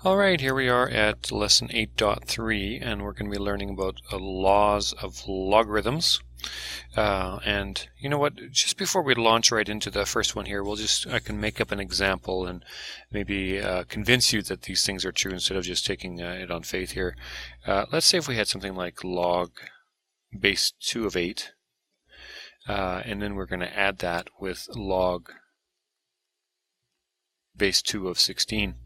Alright, here we are at lesson 8.3 and we're going to be learning about laws of logarithms. And you know what, just before we launch right into the first one here, I can make up an example and maybe convince you that these things are true instead of just taking it on faith here. Let's say if we had something like log base 2 of 8, and then we're going to add that with log base 2 of 16,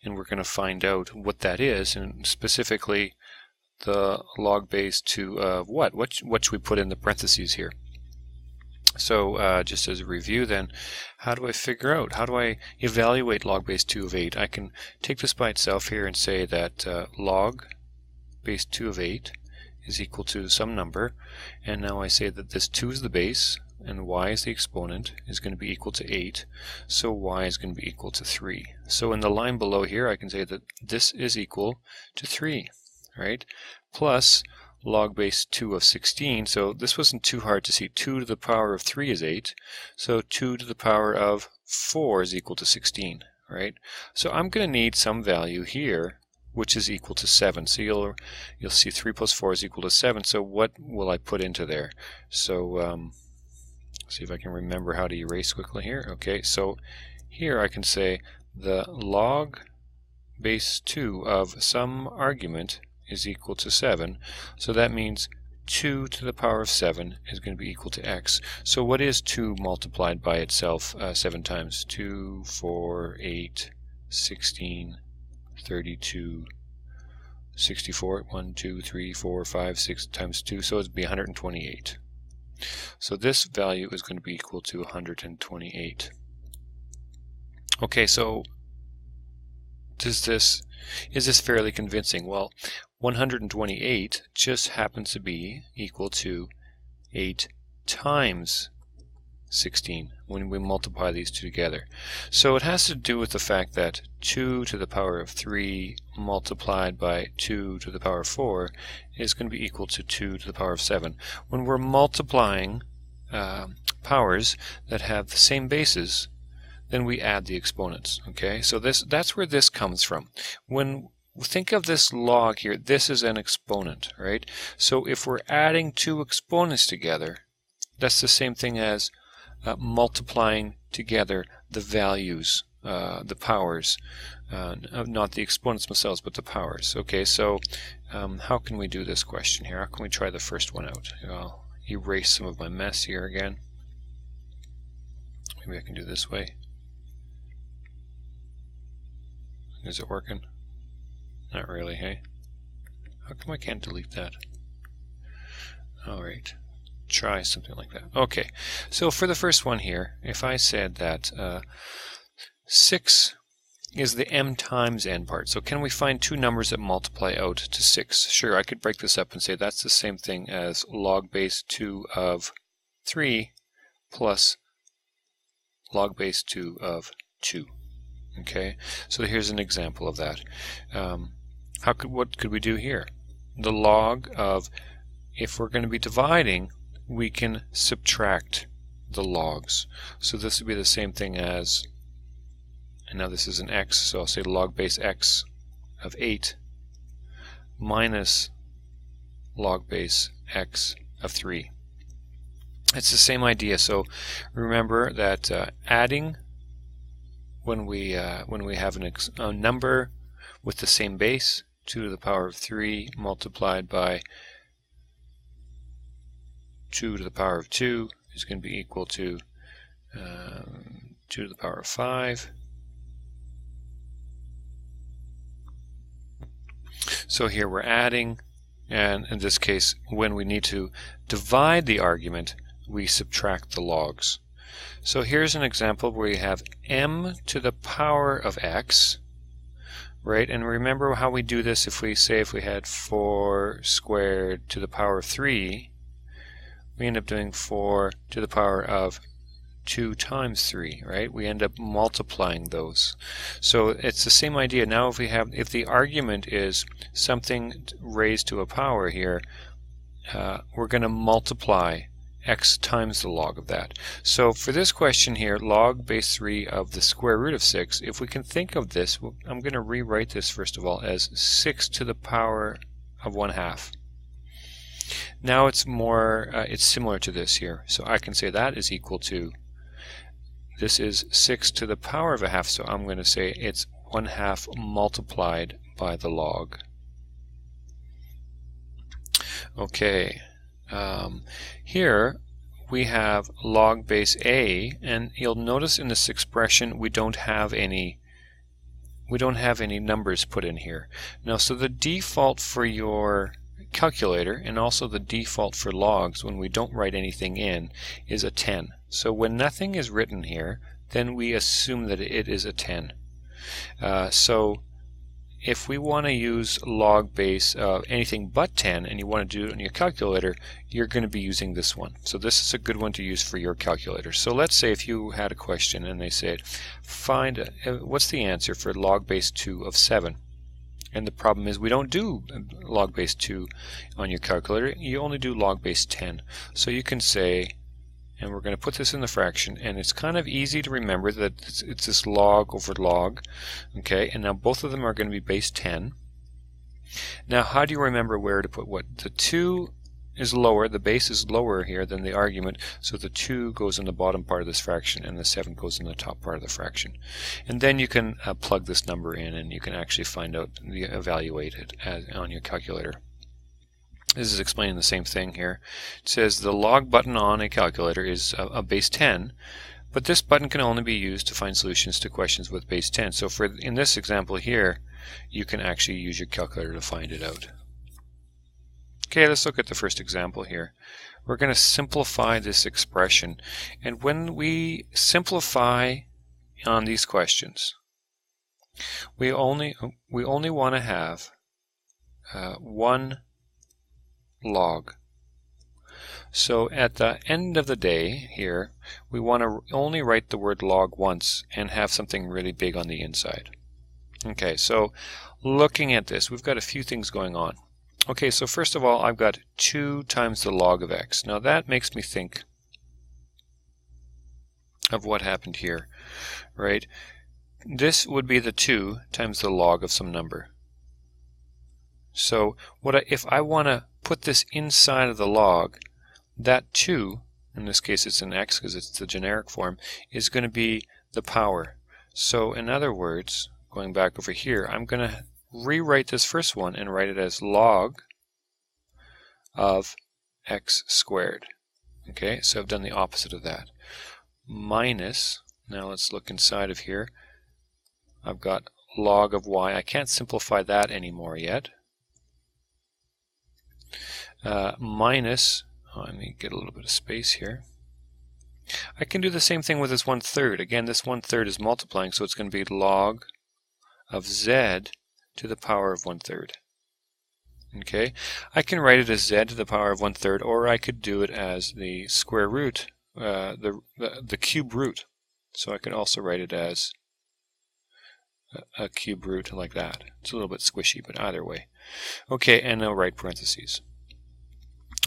and we're going to find out what that is, and specifically the log base 2 of what should we put in the parentheses here. So just as a review then, how do I figure out, how do I evaluate log base 2 of 8? I can take this by itself here and say that log base 2 of 8 is equal to some number, and now I say that this 2 is the base and y is the exponent, is going to be equal to 8, so y is going to be equal to 3. So in the line below here I can say that this is equal to 3, right? Plus log base 2 of 16, so this wasn't too hard to see. 2 to the power of 3 is 8, so 2 to the power of 4 is equal to 16, right? So I'm going to need some value here which is equal to 7. So you'll see 3 plus 4 is equal to 7, so what will I put into there? So see if I can remember how to erase quickly here. Okay, so here I can say the log base 2 of some argument is equal to 7. So that means 2 to the power of 7 is going to be equal to x. So what is 2 multiplied by itself 7 times? 2, 4, 8, 16, 32, 64, 1, 2, 3, 4, 5, 6 times 2, so it would be 128. So this value is going to be equal to 128. Okay, so is this fairly convincing? Well, 128 just happens to be equal to 8 times 16 when we multiply these two together. So it has to do with the fact that 2 to the power of 3 multiplied by 2 to the power of 4 is going to be equal to 2 to the power of 7. When we're multiplying powers that have the same bases, then we add the exponents. Okay, so that's where this comes from. When think of this log here, this is an exponent, right? So if we're adding two exponents together, that's the same thing as multiplying together the values, the powers, not the exponents themselves, but the powers. Okay, so how can we do this question here? How can we try the first one out? I'll erase some of my mess here again. Maybe I can do this way. Is it working? Not really, hey? How come I can't delete that? Alright. Try something like that. Okay, so for the first one here, if I said that 6 is the m times n part, so can we find two numbers that multiply out to 6? Sure, I could break this up and say that's the same thing as log base 2 of 3 plus log base 2 of 2. Okay, so here's an example of that. What could we do here? The log of, if we're going to be dividing, we can subtract the logs. So this would be the same thing as, and now this is an x, so I'll say log base x of 8 minus log base x of 3. It's the same idea. So remember that adding, when we have a number with the same base, 2 to the power of 3 multiplied by 2 to the power of 2 is going to be equal to 2 to the power of 5. So here we're adding, and in this case, when we need to divide the argument, we subtract the logs. So here's an example where you have m to the power of x, right? And remember how we do this. If we had 4 squared to the power of 3, we end up doing 4 to the power of 2 times 3, right? We end up multiplying those. So it's the same idea. Now if the argument is something raised to a power here, we're going to multiply x times the log of that. So for this question here, log base 3 of the square root of 6, if we can think of this, I'm going to rewrite this first of all as 6 to the power of 1/2. Now it's similar to this here. So I can say that is equal to, this is 6 to the power of 1/2, so I'm going to say it's 1/2 multiplied by the log. Okay. Here we have log base a, and you'll notice in this expression we don't have any numbers put in here. Now, so the default for your calculator and also the default for logs when we don't write anything in is a 10. So when nothing is written here, then we assume that it is a 10. So if we want to use log base of anything but 10 and you want to do it on your calculator, you're going to be using this one. So this is a good one to use for your calculator. So let's say if you had a question and they said, find what's the answer for log base 2 of 7? And the problem is we don't do log base 2 on your calculator, you only do log base 10. So you can say, and we're going to put this in the fraction, and it's kind of easy to remember that it's this log over log. Okay, and now both of them are going to be base 10. Now how do you remember where to put what? The 2 is lower, the base is lower here than the argument, so the 2 goes in the bottom part of this fraction and the 7 goes in the top part of the fraction. And then you can plug this number in and you can actually find out, evaluate it on your calculator. This is explaining the same thing here. It says the log button on a calculator is a base 10, but this button can only be used to find solutions to questions with base 10. So in this example here, you can actually use your calculator to find it out. Okay, let's look at the first example here. We're going to simplify this expression, and when we simplify on these questions, we only want to have one log. So at the end of the day here, we want to only write the word log once and have something really big on the inside. Okay, so looking at this, we've got a few things going on. Okay, so first of all, I've got 2 times the log of x. Now that makes me think of what happened here, right? This would be the 2 times the log of some number. So if I want to put this inside of the log, that 2, in this case it's an x because it's the generic form, is going to be the power. So in other words, going back over here, I'm going to rewrite this first one and write it as log of x squared. Okay, so I've done the opposite of that. Minus, now let's look inside of here, I've got log of y. I can't simplify that anymore yet. Minus, let me get a little bit of space here. I can do the same thing with this 1/3. Again, this 1/3 is multiplying, so it's going to be log of z to the power of 1/3. Okay, I can write it as z to the power of 1/3, or I could do it as the square root, the cube root. So I could also write it as a cube root like that. It's a little bit squishy, but either way. Okay, and I'll write parentheses.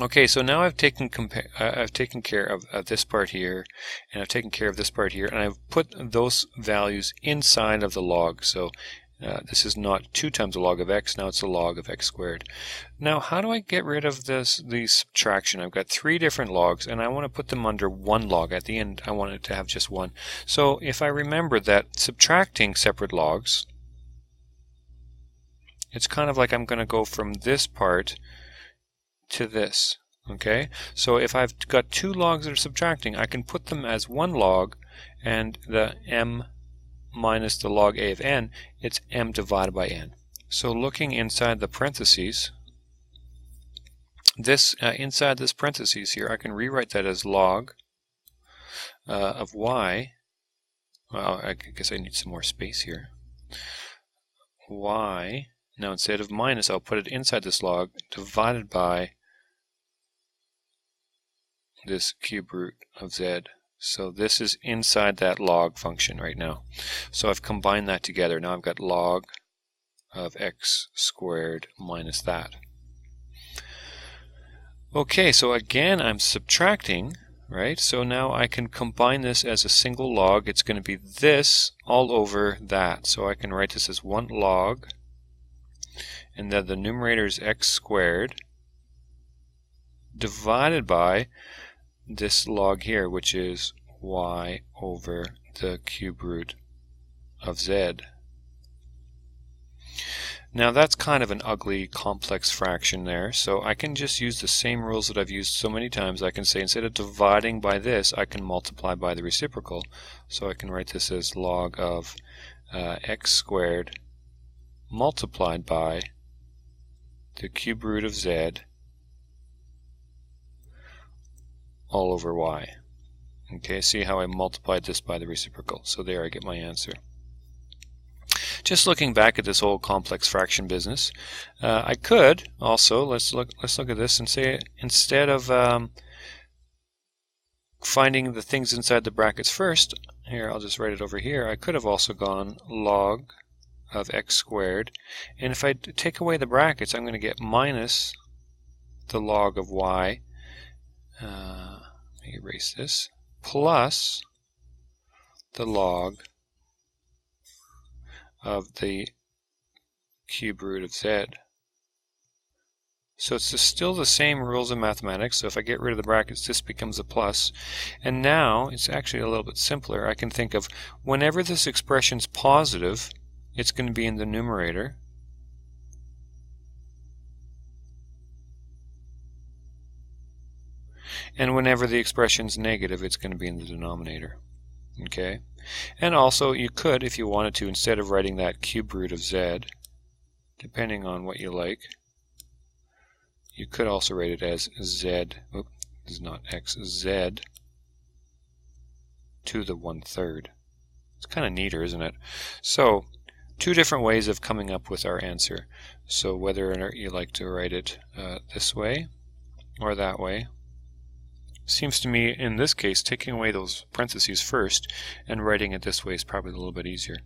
Okay, so now I've taken care of this part here, and I've taken care of this part here, and I've put those values inside of the log. So this is not 2 times the log of x, now it's the log of x squared. Now how do I get rid of the subtraction? I've got 3 different logs, and I want to put them under one log. At the end I want it to have just one. So if I remember that subtracting separate logs, it's kind of like I'm going to go from this part to this. Okay, so if I've got 2 logs that are subtracting, I can put them as one log, and the m minus the log a of n, it's m divided by n. So looking inside the parentheses, this inside this parentheses here, I can rewrite that as log of y. Well, I guess I need some more space here. Y, now instead of minus, I'll put it inside this log, divided by this cube root of z. So this is inside that log function right now. So I've combined that together. Now I've got log of x squared minus that. Okay, so again I'm subtracting, right? So now I can combine this as a single log. It's going to be this all over that. So I can write this as 1 log, and then the numerator is x squared divided by this log here, which is y over the cube root of z. Now that's kind of an ugly complex fraction there, so I can just use the same rules that I've used so many times. I can say instead of dividing by this, I can multiply by the reciprocal. So I can write this as log of x squared multiplied by the cube root of z all over y. Okay, see how I multiplied this by the reciprocal. So there I get my answer. Just looking back at this whole complex fraction business, I could also, let's look at this and say, instead of finding the things inside the brackets first, here I'll just write it over here, I could have also gone log of x squared, and if I take away the brackets, I'm going to get minus the log of y, let me erase this, plus the log of the cube root of z. So it's still the same rules of mathematics. So if I get rid of the brackets, this becomes a plus. And now it's actually a little bit simpler. I can think of whenever this expression's positive, it's going to be in the numerator. And whenever the expression's negative, it's going to be in the denominator. Okay? And also you could, if you wanted to, instead of writing that cube root of z, depending on what you like, you could also write it as z, oops, this is not x, z to the 1/3. It's kind of neater, isn't it? So, 2 different ways of coming up with our answer. So whether or not you like to write it this way or that way. Seems to me, in this case, taking away those parentheses first and writing it this way is probably a little bit easier.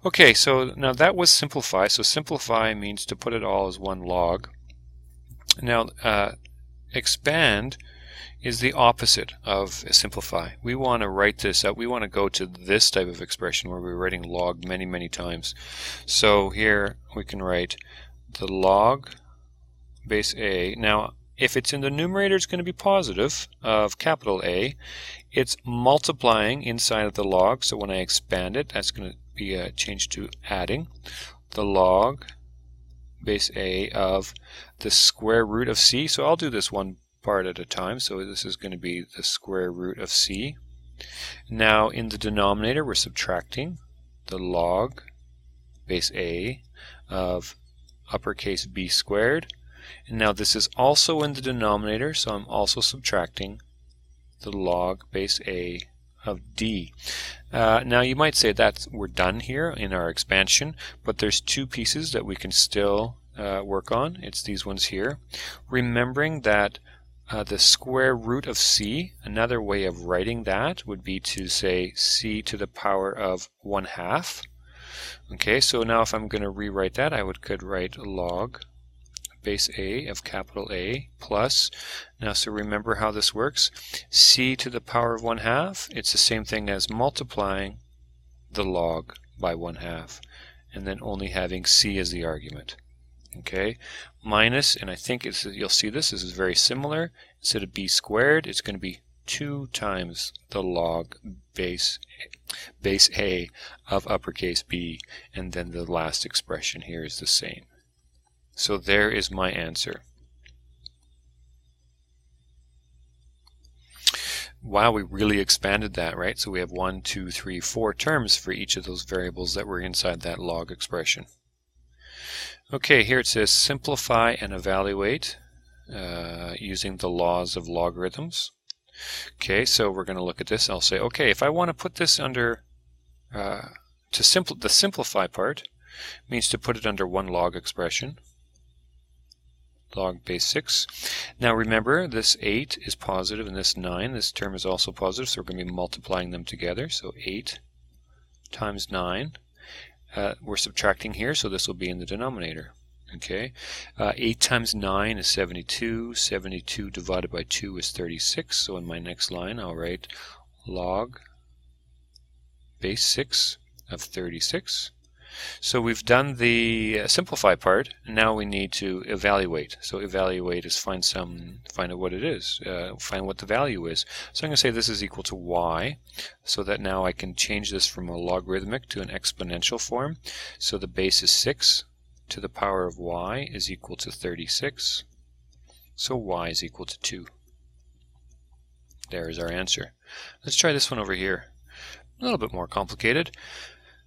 Okay, so now that was simplify. So simplify means to put it all as 1 log. Now, expand is the opposite of simplify. We want to write this out. We want to go to this type of expression where we're writing log many, many times. So here we can write the log base A. Now, if it's in the numerator, it's going to be positive of capital A. It's multiplying inside of the log, so when I expand it, that's going to be changed to adding. The log base A of the square root of C. So I'll do this one part at a time. So this is going to be the square root of C. Now in the denominator, we're subtracting the log base A of uppercase B squared. And now this is also in the denominator, so I'm also subtracting the log base A of D. Now you might say that we're done here in our expansion, but there's 2 pieces that we can still work on. It's these ones here. Remembering that the square root of C, another way of writing that would be to say C to the power of 1/2. Okay, so now if I'm going to rewrite that, I could write log base A of capital A plus, now so remember how this works, C to the power of 1/2, it's the same thing as multiplying the log by 1/2 and then only having C as the argument. Okay, minus, and I think you'll see this is very similar, instead of B squared it's going to be 2 times the log base A of uppercase B, and then the last expression here is the same. So there is my answer. Wow, we really expanded that, right? So we have 1, 2, 3, 4 terms for each of those variables that were inside that log expression. Okay, here it says simplify and evaluate using the laws of logarithms. Okay, so we're going to look at this. I'll say, okay, if I want to put this under, the simplify part means to put it under 1 log expression. Log base 6. Now remember, this 8 is positive and this 9, this term is also positive, so we're going to be multiplying them together. So 8 times 9. We're subtracting here, so this will be in the denominator. Okay, 8 times 9 is 72. 72 divided by 2 is 36. So in my next line, I'll write log base 6 of 36. So we've done the simplify part, and now we need to evaluate. So evaluate is find out what it is, find what the value is. So I'm going to say this is equal to y, so that now I can change this from a logarithmic to an exponential form. So the base is 6 to the power of y is equal to 36. So y is equal to 2. There is our answer. Let's try this one over here. A little bit more complicated.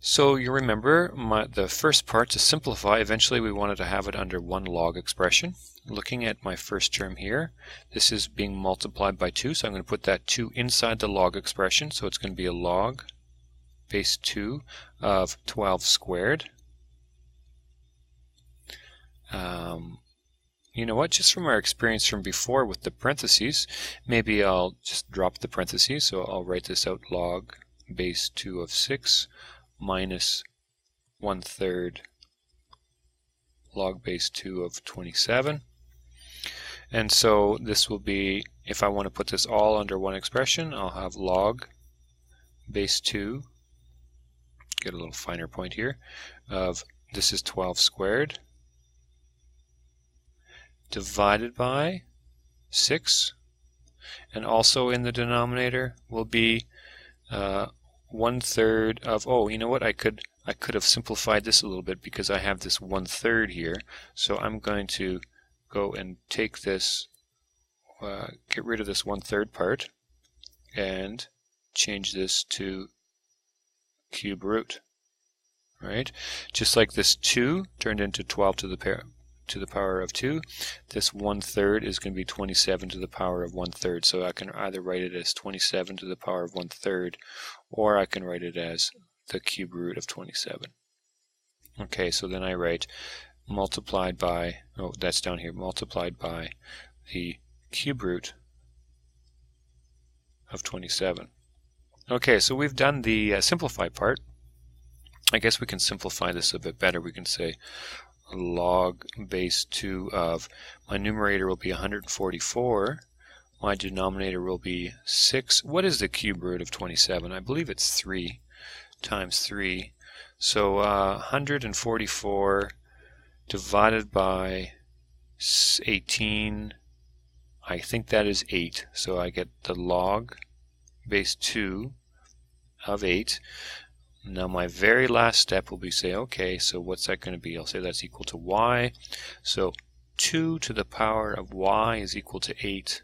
So you remember the first part, to simplify, eventually we wanted to have it under one log expression. Looking at my first term here, this is being multiplied by 2, so I'm going to put that 2 inside the log expression. So it's going to be a log base 2 of 12 squared. You know what, just from our experience from before with the parentheses, maybe I'll just drop the parentheses, so I'll write this out, log base 2 of 6 minus 1/3 log base 2 of 27. And so this will be, if I want to put this all under one expression, I'll have log base 2, get a little finer point here, of this is 12 squared, divided by 6, and also in the denominator will be 1/3 of, oh, you know what, I could have simplified this a little bit because I have this 1/3 here. So I'm going to go and take this, get rid of this 1/3 part and change this to cube root, right? Just like this 2 turned into 12 to the power of 2, this 1/3 is going to be 27 to the power of 1/3. So I can either write it as 27 to the power of 1/3, or I can write it as the cube root of 27. Okay, so then I write multiplied by, oh, that's down here, multiplied by the cube root of 27. Okay, so we've done the simplify part. I guess we can simplify this a bit better. We can say log base 2 of, my numerator will be 144, my denominator will be 6. What is the cube root of 27? I believe it's 3 times 3. So 144 divided by 18, I think that is 8. So I get the log base 2 of 8. Now my very last step will be say, okay, so what's that going to be? I'll say that's equal to y. So 2 to the power of y is equal to 8.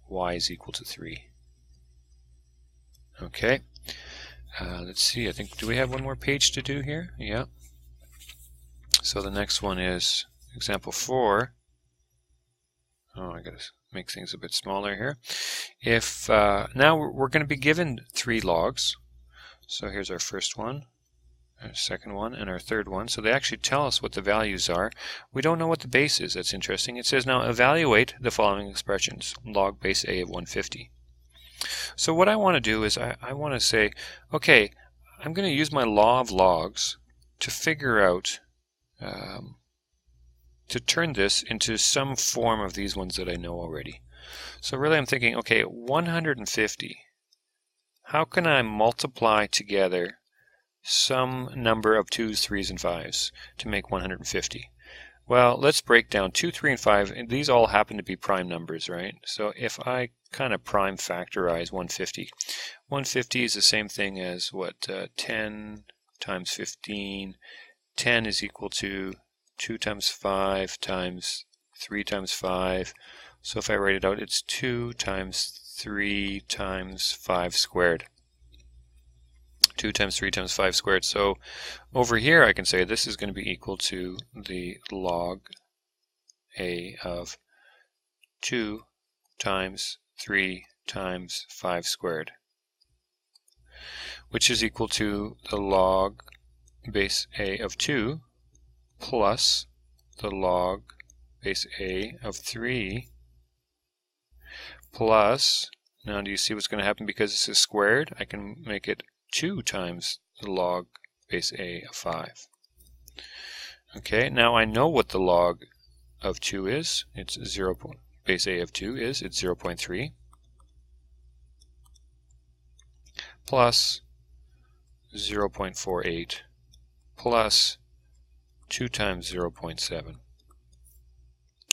Y is equal to 3. Okay. Let's see, I think, do we have one more page to do here? Yeah. So the next one is example 4. Oh, I gotta make things a bit smaller here. If now we're going to be given 3 logs. So here's our first one, our second one, and our third one. So they actually tell us what the values are. We don't know what the base is. That's interesting. It says now evaluate the following expressions. Log base A of 150. So what I want to do is I want to say, okay, I'm going to use my law of logs to figure out, to turn this into some form of these ones that I know already. So really I'm thinking, okay, 150. How can I multiply together some number of 2s, 3s, and 5s to make 150? Well, let's break down 2, 3, and 5. And these all happen to be prime numbers, right? So if I kind of prime factorize 150, 150 is the same thing as what, 10 times 15. 10 is equal to 2 times 5 times 3 times 5. So if I write it out, it's 2 times 3 times 5 squared. 2 times 3 times 5 squared. So over here I can say this is going to be equal to the log A of 2 times 3 times 5 squared, which is equal to the log base A of 2 plus the log base A of 3 plus, now do you see what's going to happen because this is squared? I can make it 2 times the log base A of 5. Okay, now I know what the log of 2 is. It's base a of 2 is, it's 0.3 plus 0.48 plus 2 times 0.7.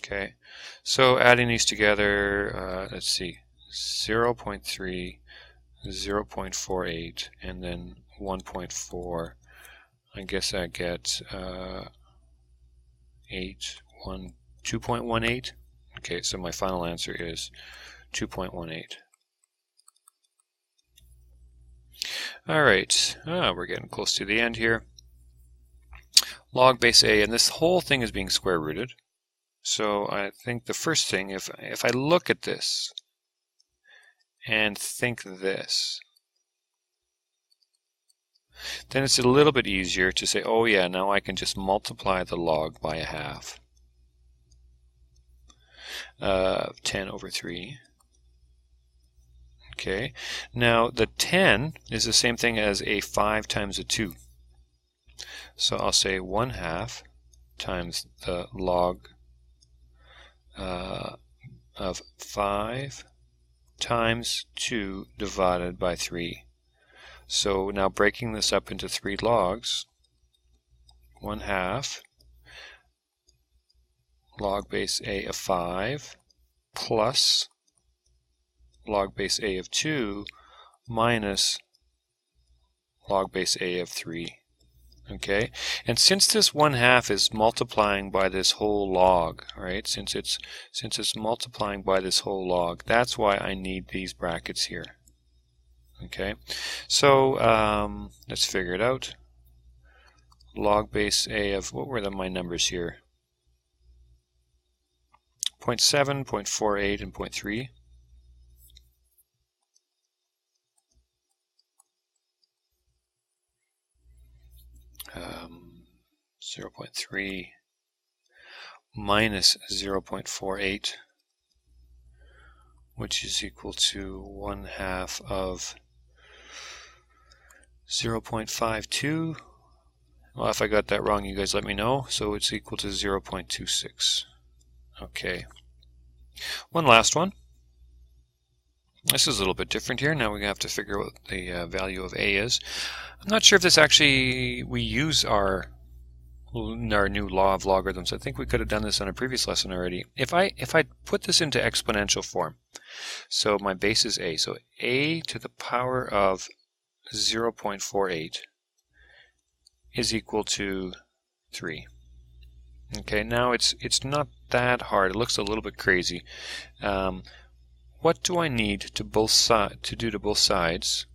Okay, so adding these together, let's see, 0.3, 0.48, and then 1.4. I guess I get 2.18. Okay, so my final answer is 2.18. All right, we're getting close to the end here. Log base a, and this whole thing is being square rooted. So I think the first thing, if I look at this and think this, then it's a little bit easier to say, oh yeah, now I can just multiply the log by 1/2. 10 over 3. Okay, now the 10 is the same thing as a 5 times a 2. So I'll say 1/2 times the log of 5 times 2 divided by 3. So now breaking this up into 3 logs, 1/2 log base a of 5 plus log base a of 2 minus log base a of 3. Okay, and since this 1/2 is multiplying by this whole log, right? Since it's multiplying by this whole log, that's why I need these brackets here. Okay, so let's figure it out. Log base a of, what were my numbers here? 0.7, 0.48, and 0.3. Um, 0.3 minus 0.48, which is equal to 1/2 of 0.52. Well, if I got that wrong, you guys let me know. So it's equal to 0.26. Okay. One last one. This is a little bit different here. Now we're going to have to figure out what the value of a is. I'm not sure if this actually, we use our new law of logarithms. I think we could have done this on a previous lesson already. If I put this into exponential form, so my base is a, so a to the power of 0.48 is equal to 3. Okay, now it's not that hard. It looks a little bit crazy. What do I need to do to both sides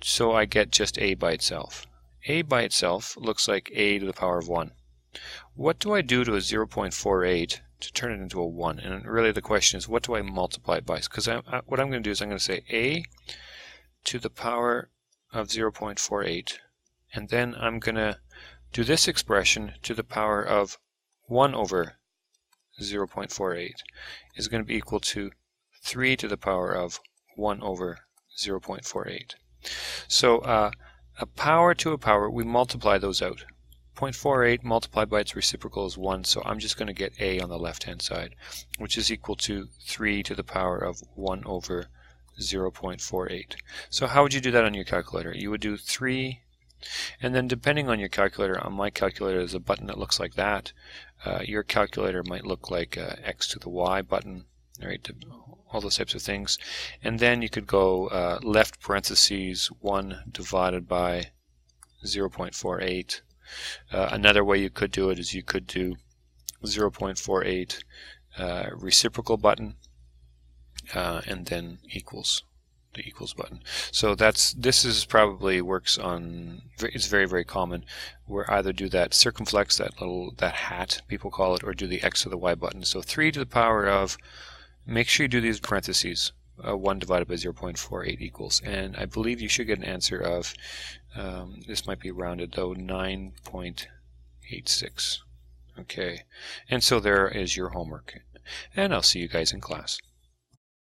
so I get just a by itself? A by itself looks like a to the power of 1. What do I do to a 0.48 to turn it into a 1? And really the question is, what do I multiply it by? Because what I'm going to do is I'm going to say a to the power of 0.48, and then I'm going to do this expression to the power of 1 over 0.48 is going to be equal to 3 to the power of 1 over 0.48. So a power to a power, we multiply those out. 0.48 multiplied by its reciprocal is 1, so I'm just going to get a on the left-hand side, which is equal to 3 to the power of 1 over 0.48. So how would you do that on your calculator? You would do 3, and then depending on your calculator, on my calculator there's a button that looks like that. Your calculator might look like x to the y button, right? All those types of things. And then you could go left parentheses 1 divided by 0.48. Another way you could do it is you could do 0.48 reciprocal button and then equals, the equals button. So this is probably works on, it's very, very common. We're either do that circumflex, that hat people call it, or do the x to the y button. So 3 to the power of, make sure you do these parentheses, 1 divided by 0.48 equals, and I believe you should get an answer of, this might be rounded though, 9.86. Okay, and so there is your homework, and I'll see you guys in class.